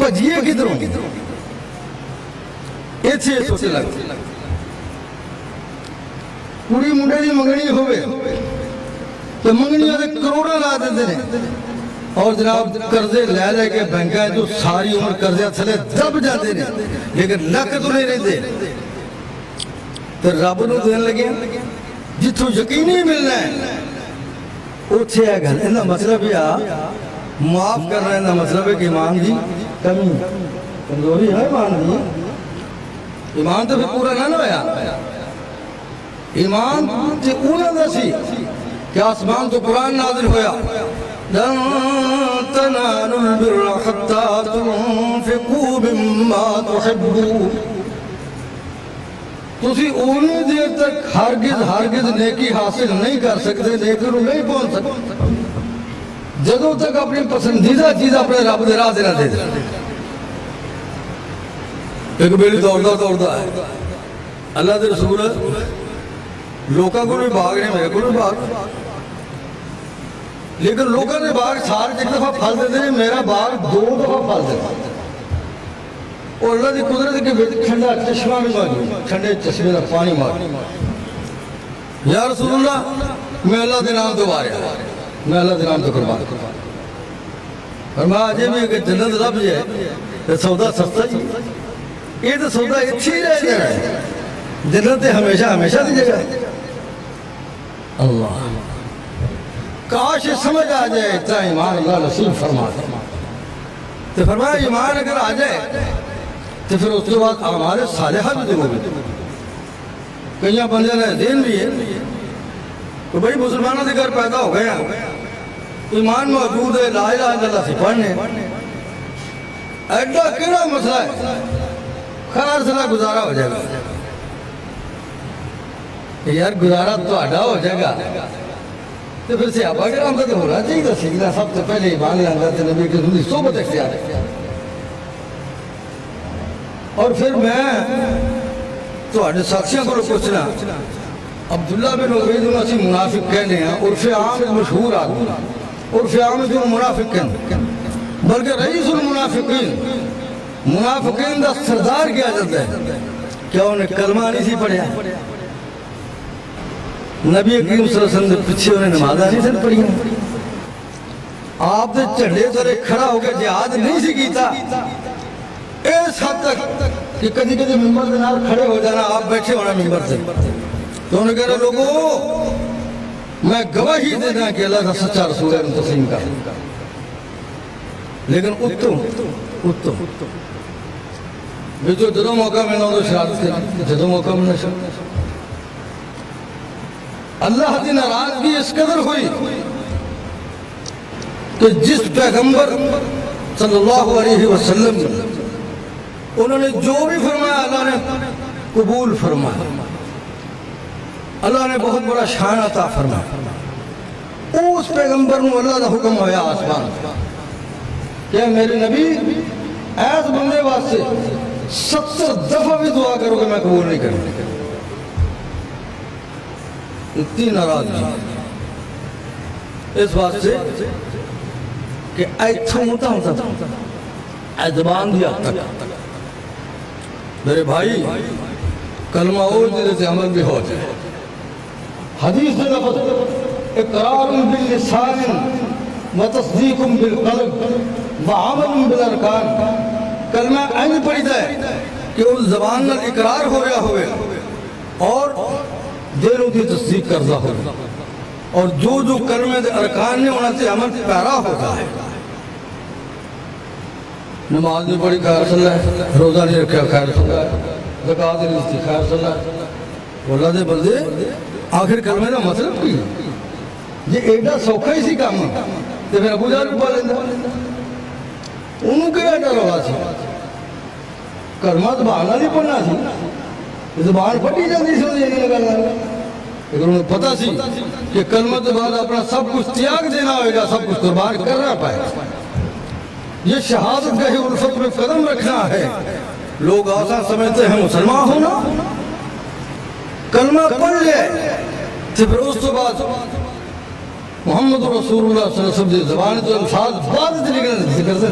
ਭਜੀਏ ਕਿਧਰੋਂ, ਇੱਥੇ ਸੋਚ ਲੱਗ। ਕੁੜੀ ਮੁੰਡੇ ਦੀ ਮੰਗਣੀ ਹੋਵੇ ਤੇ ਮੰਗਣੀਆਂ ਦੇ ਕਰੋੜਾਂ ਲਾ ਦਿੰਦੇ ਨੇ, اور جناب قرضے لے لے کے بینکاں جو ساری عمر قرضے تھلے دب جاتے ہیں لیکن لکھ تو نہیں رہتے، تو رب نو دین لگے جتوں یقینی ملنا ہے اتھے ہے گل۔ انہا مطلب یا معاف کر رہے ہیں، انہا مطلب ہے کہ ایمان دی کمی کمزوری ہے، ایمان دی ایمان تو پھر پورا نہ ہویا۔ ایمان تے اونا دا سی کہ آسمان تو قرآن نازل ہویا، لن تنالوا البر حتى تنفقوا مما تحبون۔ تسی اونی دیر تک ہرگز نیکی حاصل نہیں کر سکتے، نیکی رو نہیں پہنچ سکتے جدوں تک اپنی پسندیدہ چیز اپنے رب دے راہ دینا دے دے۔ ایک بیلی دوڑتا ہے، اللہ دے رسول لوکاں کو بھی بھاگ رہے، میرے کو بھی بھاگ، لیکن لوگوں نے باغ سال ایک دفعہ پھل دیتے ہیں، میرا باغ 2 دفعہ پھل دیتا ہے۔ اور اللہ دی قدرت کے بیچ ٹھنڈا چشمہ بھی موجود، ٹھنڈے چشمے کا پانی موجود۔ یا رسول اللہ میں اللہ دے نام تو بارے میں اللہ دے نام تو قربان۔ فرمایا آجے میں کہ جنت رب جائے تو سودا سستا جی، یہ تو سودا اچھی رہ جائے، جنت ہمیشہ دی جگہ۔ اللہ کاش سمجھ آ جائے اتنا ایمان اللہ نصیب فرما دے۔ تو فرمایا ایمان اگر آ جائے تو پھر اس کے بعد اعمال صالحہ بھی دنوں میں کئیاں بندے نے دین بھی ہے تو بھئی مسلمانوں کے گھر پیدا ہو گیا، ایمان موجود ہے، لا الہ الا اللہ سے پڑھنے، ایڈا کیڑا مسئلہ ہے، خیر سلا گزارا ہو جائے گا۔ یار گزارا تو آڈا ہو جائے گا تو پھر صحابہ کرام کا تو ہونا چاہیے تھا سیکھنا، سب سے پہلے ایمان لانا تھا نبی کی سنی صحبت اختیار ہے۔ اور پھر میں تو آڈے ساتھیاں کو پوچھنا، عبداللہ بن عبید انہوں سے منافق کہنے ہیں، عرف عام مشہور آدمی، عرف عام جو منافق کہنے بلکہ رئیس المنافقین، منافقین دا سردار کیا جاتا ہے، کیا انہیں کلمہ نہیں سی پڑھیا؟ نبی کریم صلی اللہ علیہ وسلم پیچھے انہیں نمازہ نہیں سن پڑھی، آپ نے چڑھے سرے کھڑا ہو کے جہاد نہیں سی کیتا، اس حد تک کہ کدی ممبر کے نال کھڑے ہو جانا، آپ بیٹھے ہونا ممبر سے، تو انہوں نے کہا لوگوں میں گواہی دینا کہ اللہ کا سچا رسول ہے تسلیم کر، لیکن اتو جو جدوں موقع ملنا تو شرارت کرنا، جدوں موقع ملنا شرارت۔ اللہ کی ناراضگی اس قدر ہوئی کہ جس پیغمبر صلی اللہ علیہ وسلم انہوں نے جو بھی فرمایا اللہ نے قبول فرمایا، اللہ نے بہت بڑا شان عطا فرمایا۔ اس پیغمبر نے اللہ کا حکم ہویا آسمان کہ میرے نبی ایس بندے واسطے 70 دفعہ بھی دعا کرو کہ میں قبول نہیں کروں، اتنی ناراضگی اس بات سے کہ ایتھوں ہوتا زبان دیا تک میرے بھائی کلمہ ہو جیسے سے عمل بھی ہو جائے۔ حدیث میں لفظ اقرار باللسان وتصدیق بالقلب وعمل بالارکان، کلمہ این پڑھی جائے کہ اس زبان میں اقرار ہو رہا ہوئے اور دلوں کی تصدیق کرتا ہو، اور جو کلمے دے ارکان نے انہوں سے عمل پیرا ہوتا ہے۔ نماز میں پڑھی خیر صلی اللہ، روزہ نہیں رکھا خیر صلی اللہ، زکاة نہیں رکھی خیر صلی اللہ، اللہ دے بندے آخر کلمے دا مطلب کی یہ ایڈا سوکھا ہی سی کام ہے، تو پھر ابو جہل پا لیندہ انہوں کیا ایڈا رہا سی، کلمہ زبان نہیں پڑھنا سی، زبان پڑھی جاندی سی انہیں نہیں لگا، لیکن انہیں پتہ سی کہ کلمہ کے بعد اپنا سب کچھ تیاگ دینا ہوئے گا، سب کچھ قربان کرنا پائے، یہ شہادت کا ہی الفت میں قدم رکھنا ہے۔ لوگ آسان سمجھتے ہیں مسلمان ہونا، کلمہ پڑھ لے تو پھر اس کے بعد محمد رسول اللہ صلی اللہ علیہ وسلم زبان تو الفاظ بعد ذکر سے